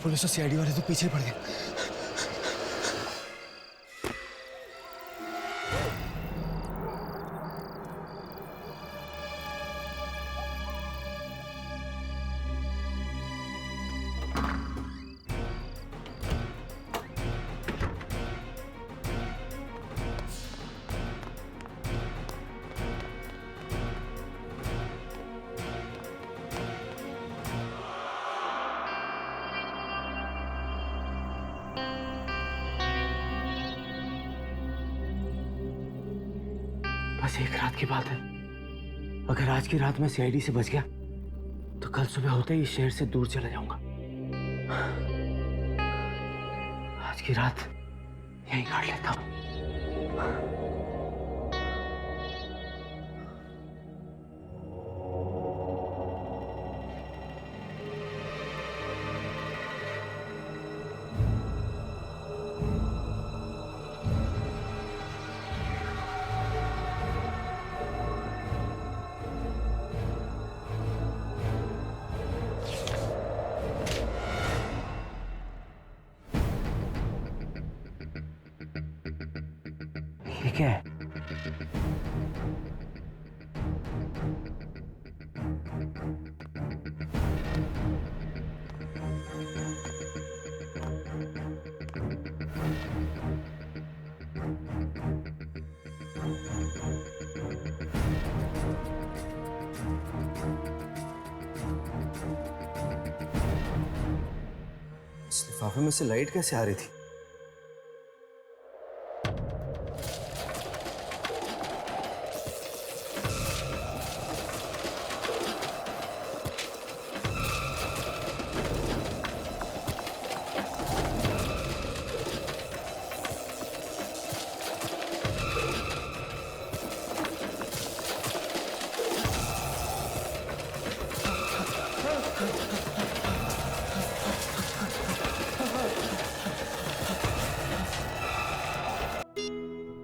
Police और CID वाले तो पीछे पड़ गए। बस एक रात की बात है। अगर आज की रात में सीआईडी से बच गया तो कल सुबह होते ही इस शहर से दूर चला जाऊंगा। आज की रात यहीं काट लेता हूं। ठीक है, इस लिफाफे में से लाइट कैसे आ रही थी?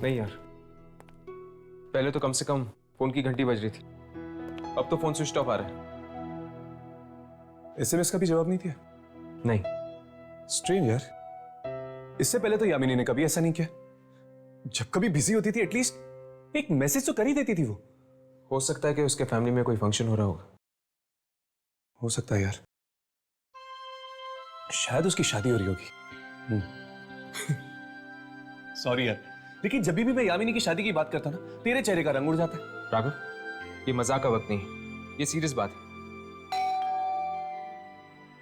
नहीं यार, पहले तो कम से कम फोन की घंटी बज रही थी, अब तो फोन स्विच ऑफ आ रहा है। एसएमएस का भी जवाब नहीं दिया? नहीं। स्ट्रेंज यार, इससे पहले तो यामिनी ने कभी ऐसा नहीं किया। जब कभी बिजी होती थी एटलीस्ट एक मैसेज तो कर ही देती थी वो। हो सकता है कि उसके फैमिली में कोई फंक्शन हो रहा होगा। हो सकता है यार, शायद उसकी शादी हो रही होगी। सॉरी यार, लेकिन जब भी मैं यामिनी की शादी की बात करता ना, तेरे चेहरे का रंग उड़ जाता है। राघव, ये मजाक का वक्त नहीं है, ये सीरियस बात है।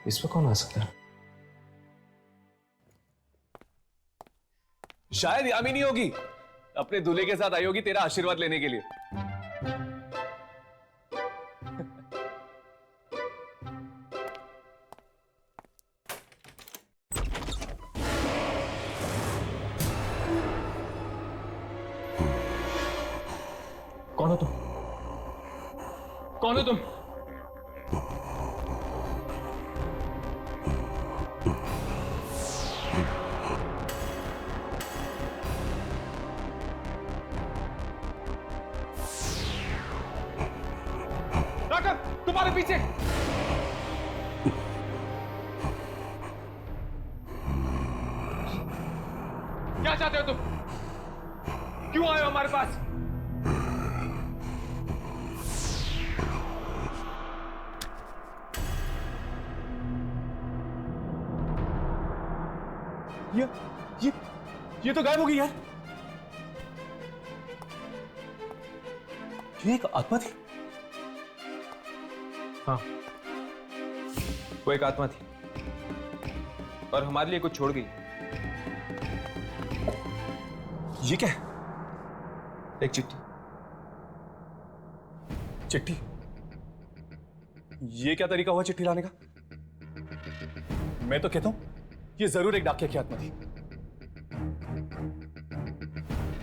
इस पर कौन आ सकता है? शायद यामिनी होगी, अपने दूल्हे के साथ आई होगी तेरा आशीर्वाद लेने के लिए। कौन हो तुम? कौन हो तुम? राघव, तुम्हारे पीछे! क्या चाहते हो तुम? क्यों आए हो हमारे पास? ये तो गायब हो गई यार। ये एक आत्मा थी। हाँ, वो एक आत्मा थी और हमारे लिए कुछ छोड़ गई। ये क्या है? एक चिट्ठी। चिट्ठी? ये क्या तरीका हुआ चिट्ठी लाने का? मैं तो कहता हूं ये जरूर एक डाकिया की आत्मा थी।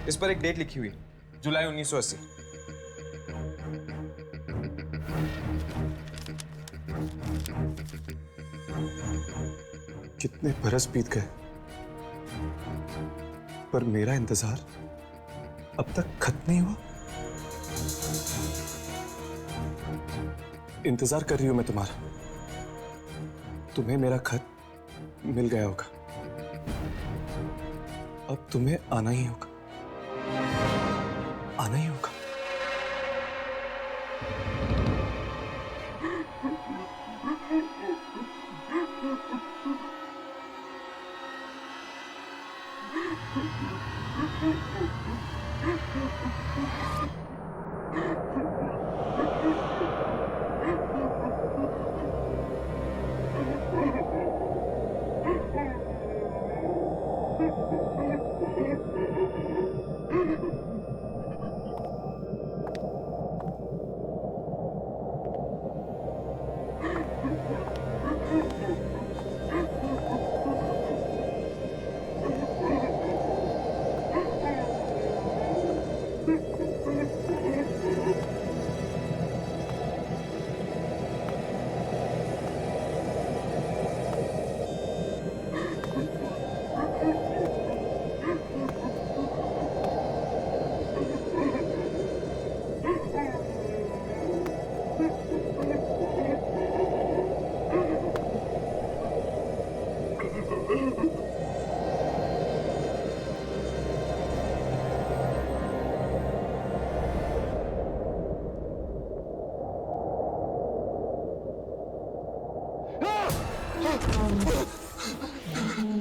इस पर एक डेट लिखी हुई, जुलाई 1980। कितने बरस बीत गए पर मेरा इंतजार अब तक खत्म नहीं हुआ। इंतजार कर रही हूं मैं तुम्हारा। तुम्हें मेरा खत मिल गया होगा। अब तुम्हें आना ही होगा, आना ही होगा।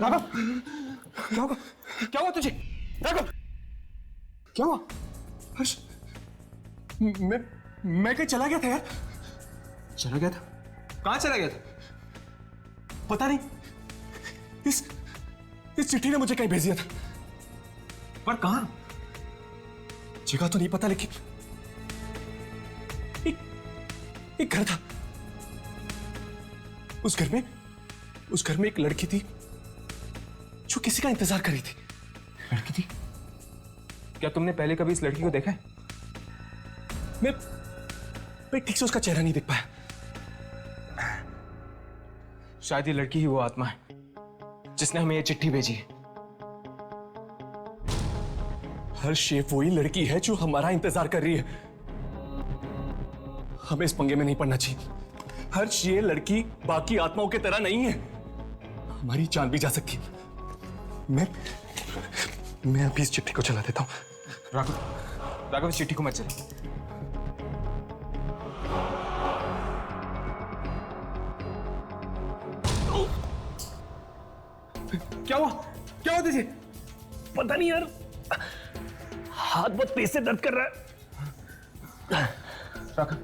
राघव, क्या हुआ? क्या हुआ तुझे? राघव, क्या हुआ? हर्ष, मैं कहीं चला गया था यार। चला गया था? कहां चला गया था? पता नहीं, इस चिट्ठी ने मुझे कहीं भेज दिया था। पर कहां? जगह तो नहीं पता, लेकिन एक घर था। उस घर में एक लड़की थी जो किसी का इंतजार कर रही थी। लड़की थी? क्या तुमने पहले कभी इस लड़की को देखा है? मैं ठीक से उसका चेहरा नहीं देख पाया। शायद ये लड़की ही वो आत्मा है जिसने हमें ये चिट्ठी भेजी है। हर्ष, ये वही लड़की है जो हमारा इंतजार कर रही है। हमें इस पंगे में नहीं पड़ना चाहिए। हर्ष, ये लड़की बाकी आत्माओं की तरह नहीं है, हमारी जान भी जा सकती है। मैं अभी इस चिट्ठी को चला देता हूं। राघव, इस चिट्ठी को मत चला। क्या हुआ? क्या हुआ तुझे? पता नहीं यार, हाथ बहुत तेज से दर्द कर रहा है। राघव,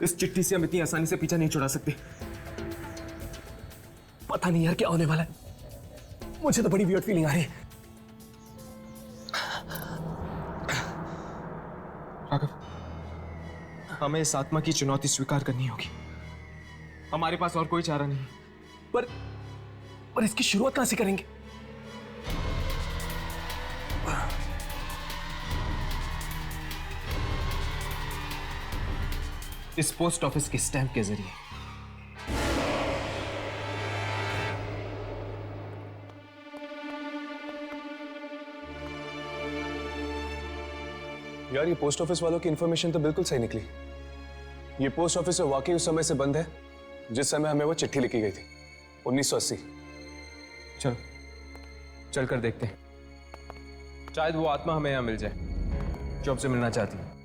इस चिट्ठी से हम इतनी आसानी से पीछा नहीं छुड़ा सकते। पता नहीं यार क्या होने वाला है, मुझे तो बड़ी वियर्ड फीलिंग आ रही है। राघव, हमें इस आत्मा की चुनौती स्वीकार करनी होगी। हमारे पास और कोई चारा नहीं। पर इसकी शुरुआत कहां से करेंगे? इस पोस्ट ऑफिस के स्टैंप के जरिए। यार, ये पोस्ट ऑफिस वालों की इंफॉर्मेशन तो बिल्कुल सही निकली। ये पोस्ट ऑफिस वाकई उस समय से बंद है जिस समय हमें वो चिट्ठी लिखी गई थी, 1980। चलो, चल कर देखते हैं। शायद वो आत्मा हमें यहां मिल जाए जो हमसे मिलना चाहती है।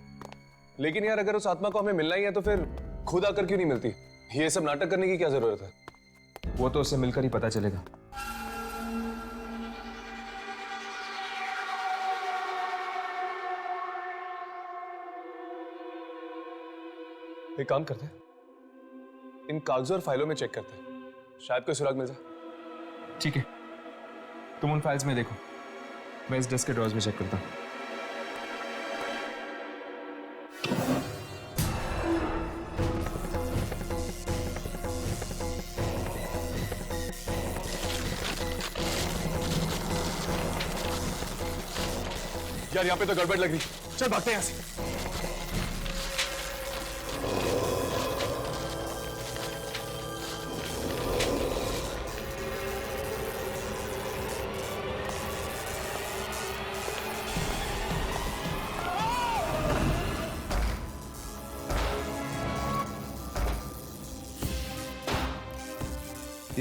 लेकिन यार, अगर उस आत्मा को हमें मिलना ही है तो फिर खुद आकर क्यों नहीं मिलती? ये सब नाटक करने की क्या जरूरत है? वो तो उसे मिलकर ही पता चलेगा। एक काम करते हैं, इन कागजों और फाइलों में चेक करते हैं, शायद कोई सुराग मिल जाए। ठीक है, तुम उन फाइल्स में देखो, मैं इस डेस्क के ड्रॉर्स में चेक करता हूं। यार, यहाँ पे तो गड़बड़ लग रही। चल भागते हैं यहाँ से।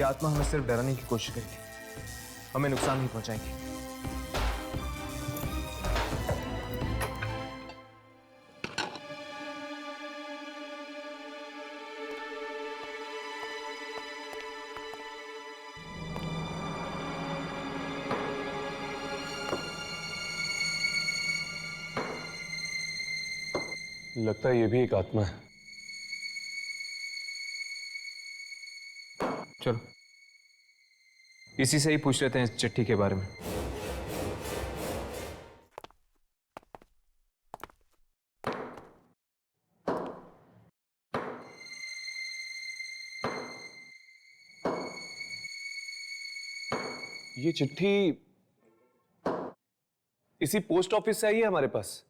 ये आत्मा हमें सिर्फ डराने की कोशिश करेगी, हमें नुकसान नहीं पहुंचाएगी। लगता है ये भी एक आत्मा है। चलो इसी से ही पूछ लेते हैं इस चिट्ठी के बारे में। ये चिट्ठी इसी पोस्ट ऑफिस से आई है हमारे पास।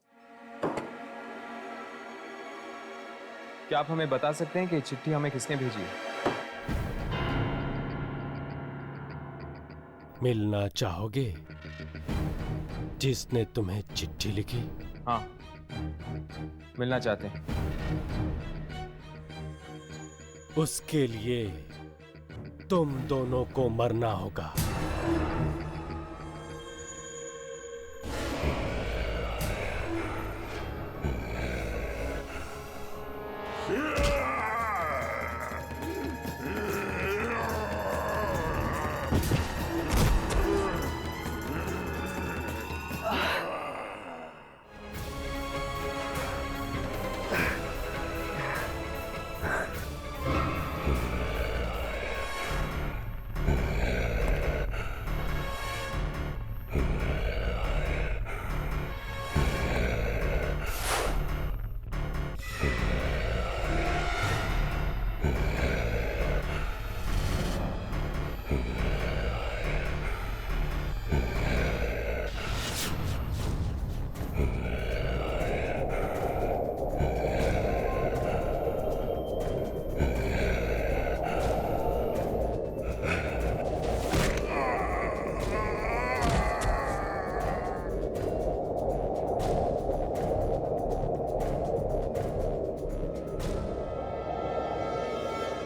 क्या आप हमें बता सकते हैं कि चिट्ठी हमें किसने भेजी है? मिलना चाहोगे जिसने तुम्हें चिट्ठी लिखी? हाँ, मिलना चाहते हैं। उसके लिए तुम दोनों को मरना होगा।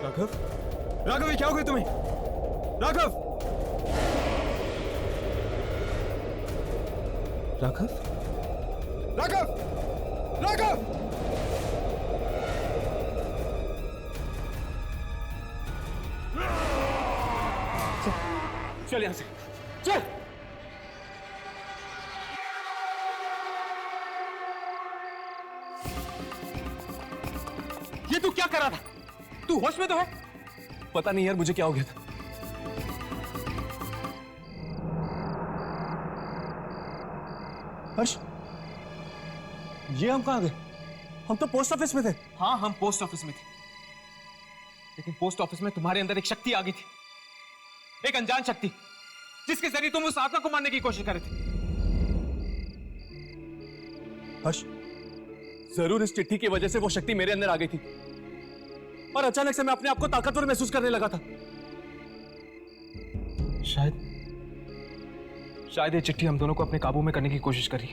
राघव, राघव, ये क्या हो गया तुम्हें? राघव, राघव, राघव, राघव! चल यहां से, चल! ये तू क्या कर रहा था? तू होश में तो है? पता नहीं यार मुझे क्या हो गया था। हर्ष, ये हम कहां गए? हम तो पोस्ट ऑफिस में थे। हाँ, हम पोस्ट ऑफिस में थे, लेकिन पोस्ट ऑफिस में तुम्हारे अंदर एक शक्ति आ गई थी, एक अनजान शक्ति, जिसके जरिए तुम उस आत्मा को मारने की कोशिश कर रहे थे। हर्ष, जरूर इस चिट्ठी की वजह से वो शक्ति मेरे अंदर आ गई थी और अचानक से मैं अपने आप को ताकतवर महसूस करने लगा था। शायद ये चिट्ठी हम दोनों को अपने काबू में करने की कोशिश करी।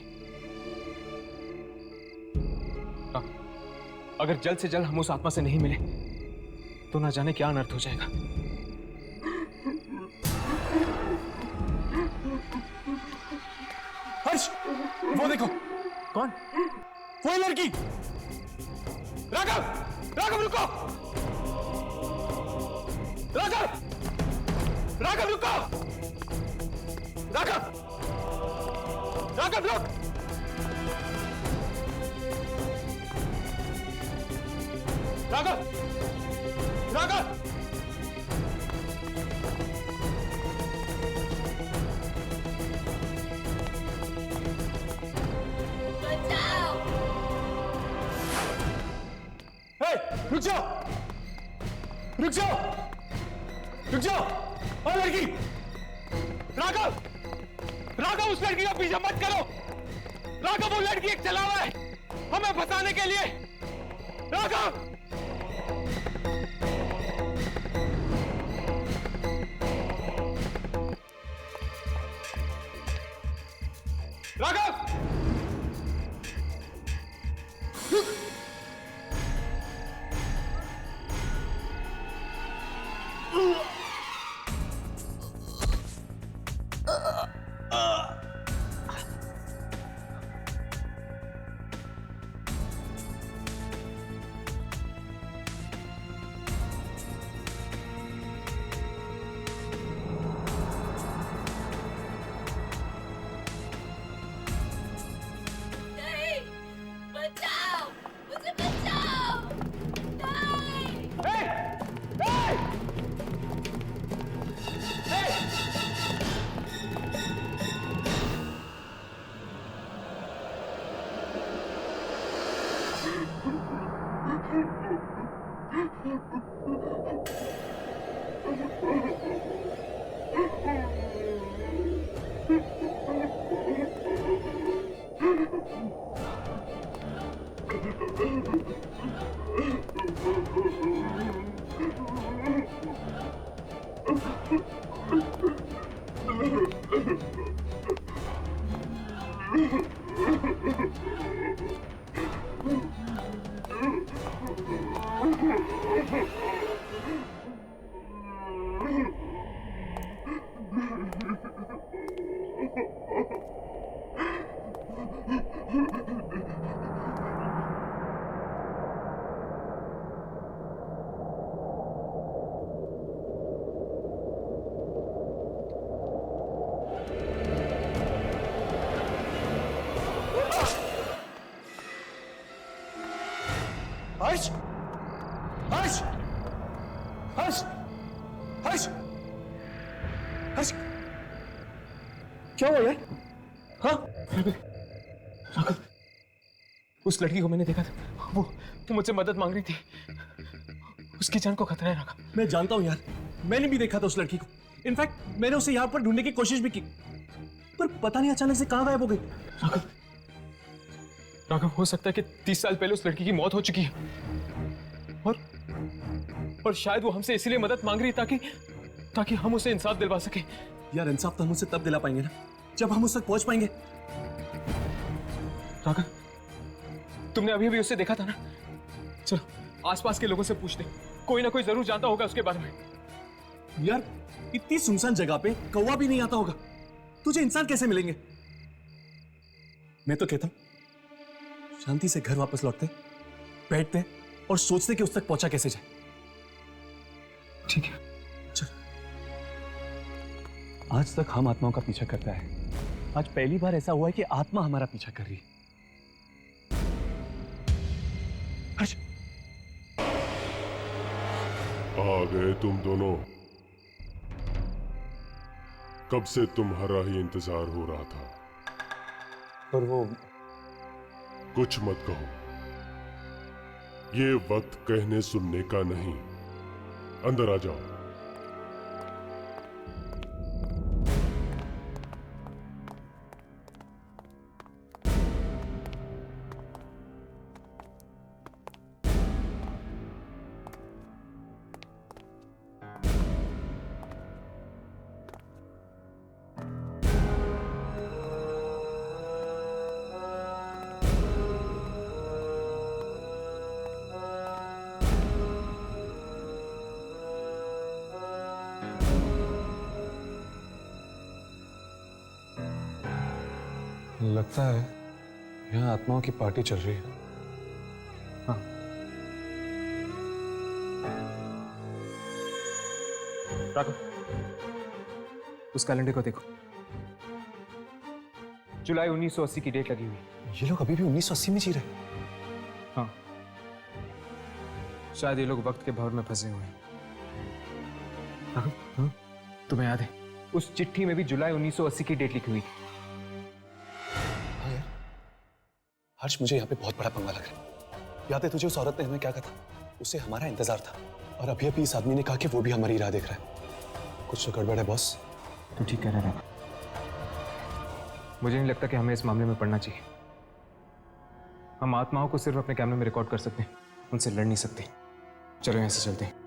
अगर जल्द से जल्द हम उस आत्मा से नहीं मिले तो ना जाने क्या अनर्थ हो जाएगा। हर्ष, वो देखो। कौन? वो लड़की। राघव, राघव रुको! राघव, राघव रुको! राघव, राघव रुक! राघव, राघव! रुक जाओ, रुक जाओ, रुक जाओ। और लड़की, राघव, राघव, उस लड़की का पीछा मत करो। राघव, वो लड़की एक चलावा है हमें फंसाने के लिए। राघव, राघव, हर्ष, हर्ष, हर्ष, हर्ष, हर्ष, क्या हुआ यार? हाँ? राघव, उस लड़की को मैंने देखा था। वो मुझसे मदद मांग रही थी। उसकी जान को खतरा है राघव। मैं जानता हूं यार, मैंने भी देखा था उस लड़की को। इनफैक्ट मैंने उसे यहां पर ढूंढने की कोशिश भी की, पर पता नहीं अचानक से कहां गायब हो गई। राघव, राघव, हो सकता है कि 30 साल पहले उस लड़की की मौत हो चुकी है और शायद वो हमसे इसीलिए मदद मांग रही है ताकि हम उसे इंसाफ दिलवा सके। यार इंसाफ तो हम उसे तब दिला पाएंगे ना जब हम उस तक पहुंच पाएंगे। राघव, तुमने अभी अभी उसे देखा था ना? चलो आसपास के लोगों से पूछते, कोई ना कोई जरूर जानता होगा उसके बारे में। यार इतनी सुनसान जगह पे कौवा भी नहीं आता होगा, तुझे इंसान कैसे मिलेंगे? मैं तो कहता हूं शांति से घर वापस लौटते, बैठते और सोचते कि उस तक पहुंचा कैसे जाए। ठीक है, चल। आज तक हम आत्माओं का पीछा करता है, आज पहली बार ऐसा हुआ है कि आत्मा हमारा पीछा कर रही है। हर्ष, आ गए तुम दोनों। कब से तुम्हारा ही इंतजार हो रहा था। और वो कुछ मत कहो, ये वक्त कहने सुनने का नहीं। अंदर आ जाओ। लगता है यहाँ आत्माओं की पार्टी चल रही है। हाँ। राघव, उस कैलेंडर को देखो, जुलाई 1980 की डेट लगी हुई है। ये लोग अभी भी 1980 में जी रहे हैं। हाँ, शायद ये लोग वक्त के भंवर में फंसे हुए हैं। राघव, हाँ? तुम्हें याद है उस चिट्ठी में भी जुलाई 1980 की डेट लिखी हुई थी। हर्ष, मुझे यहाँ पे बहुत बड़ा पंगा लग रहा है। याद है तुझे उस औरत ने हमें क्या कहा था? उसे हमारा इंतजार था, और अभी अभी इस आदमी ने कहा कि वो भी हमारी राह देख रहा है। कुछ तो गड़बड़ है बॉस। तू ठीक कह रहा है। मुझे नहीं लगता कि हमें इस मामले में पड़ना चाहिए। हम आत्माओं को सिर्फ अपने कैमरे में रिकॉर्ड कर सकते हैं, उनसे लड़ नहीं सकते। चलो यहां से चलते हैं।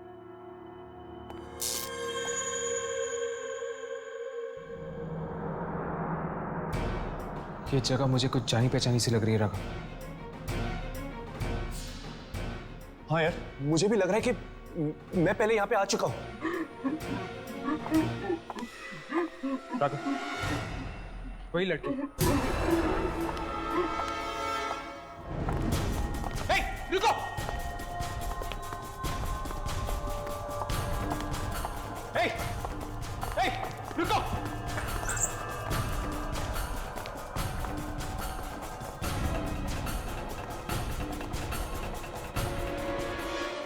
ये जगह मुझे कुछ जानी पहचानी सी लग रही है राघव। हाँ यार, मुझे भी लग रहा है कि मैं पहले यहाँ पे आ चुका हूँ। राघव, वही लड़की। हे, रुको! हे, हे, रुको!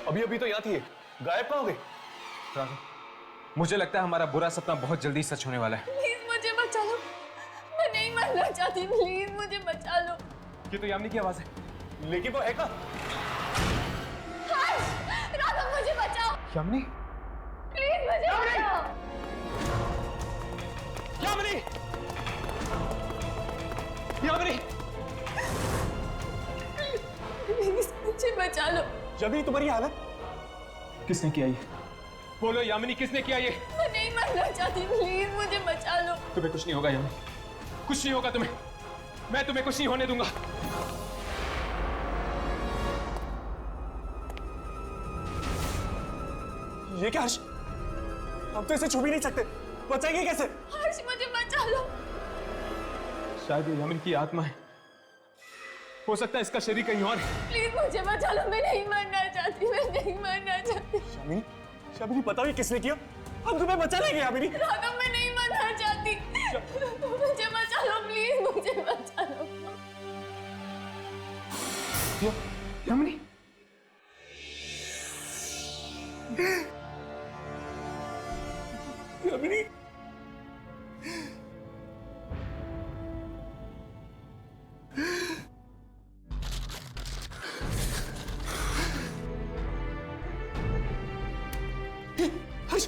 अभी अभी तो यहाँ थी, गायब कहाँ हो गई? राघव, मुझे लगता है हमारा बुरा सपना बहुत जल्दी सच होने वाला है। प्लीज मुझे बचा लो, मैं नहीं मरना चाहती, प्लीज मुझे बचा लो। ये तो यामिनी की आवाज है। लेकिन वो है कहाँ? हर्ष, राघव मुझे बचाओ, यामिनी, प्लीज मुझे बचाओ। यामिनी, यामिनी, प्लीज मुझे बचा लो। यामिनी, तुम्हारी हालत? किसने किया ये? बोलो यामिनी, किसने किया ये? मैं नहीं मरना चाहती, प्लीज मुझे बचा लो। तुम्हें कुछ नहीं होगा यामिनी, कुछ नहीं होगा तुम्हें। मैं तुम्हें कुछ नहीं होने दूंगा। ये क्या हर्ष? हम तो इसे छू भी नहीं सकते, बचाएंगे कैसे? हर्ष मुझे बचा लो। शायद ये यामिनी की आत्मा है, हो सकता है इसका शरीर कहीं और है। प्लीज मुझे बचा लो, मैं नहीं मरना चाहती, मैं नहीं मरना चाहती। शामिनी, शामिनी बताओ ये किसने किया? हम तुम्हें बचा लेंगे यामिनी। राघव मैं नहीं मरना चाहती, मुझे बचा लो प्लीज, मुझे बचा लो। यामिनी, यामिनी, हर्ष,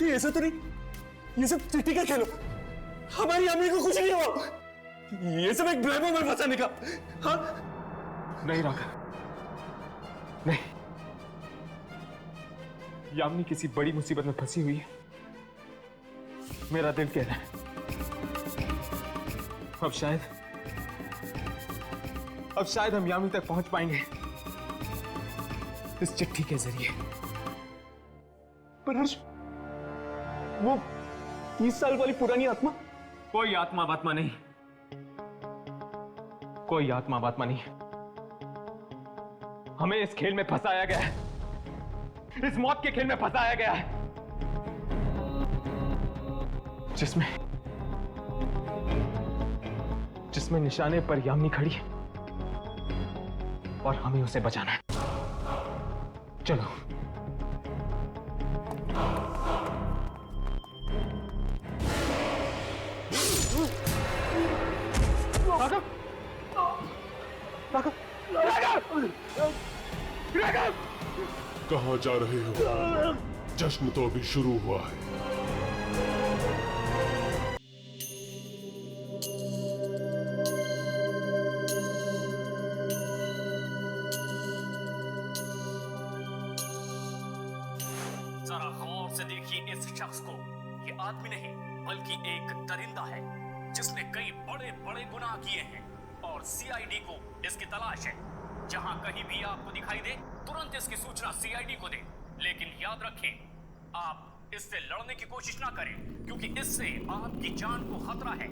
ये ऐसा तो नहीं, ये सब चिट्ठी का खेलो। हमारी यामिनी को कुछ नहीं हुआ, ये सब एक ड्रामा में बचाने का। हाँ नहीं राघव, नहीं। यामिनी किसी बड़ी मुसीबत में फंसी हुई है, मेरा दिल कह रहा है। अब शायद हम यामिनी तक पहुंच पाएंगे इस चिट्ठी के जरिए। पर हर्ष, वो 30 साल वाली पुरानी आत्मा? कोई आत्मा बात्मा नहीं, कोई आत्मा बात्मा नहीं। हमें इस खेल में फंसाया गया है, इस मौत के खेल में फंसाया गया है, जिसमें निशाने पर यामिनी खड़ी है और हमें उसे बचाना है। चलो। राघव, राघव, राघव, राघव! कहां जा रहे हो? जश्न तो अभी शुरू हुआ है। जरा गौर से देखिए इस शख्स को। ये आदमी नहीं बल्कि एक दरिंदा है जिसने कई बड़े बड़े गुनाह किए हैं और सीआईडी को इसकी तलाश है। जहां कहीं भी आपको दिखाई दे तुरंत इसकी सूचना सीआईडी को दे। लेकिन याद रखें, आप इससे लड़ने की कोशिश ना करें क्योंकि इससे आपकी जान को खतरा है।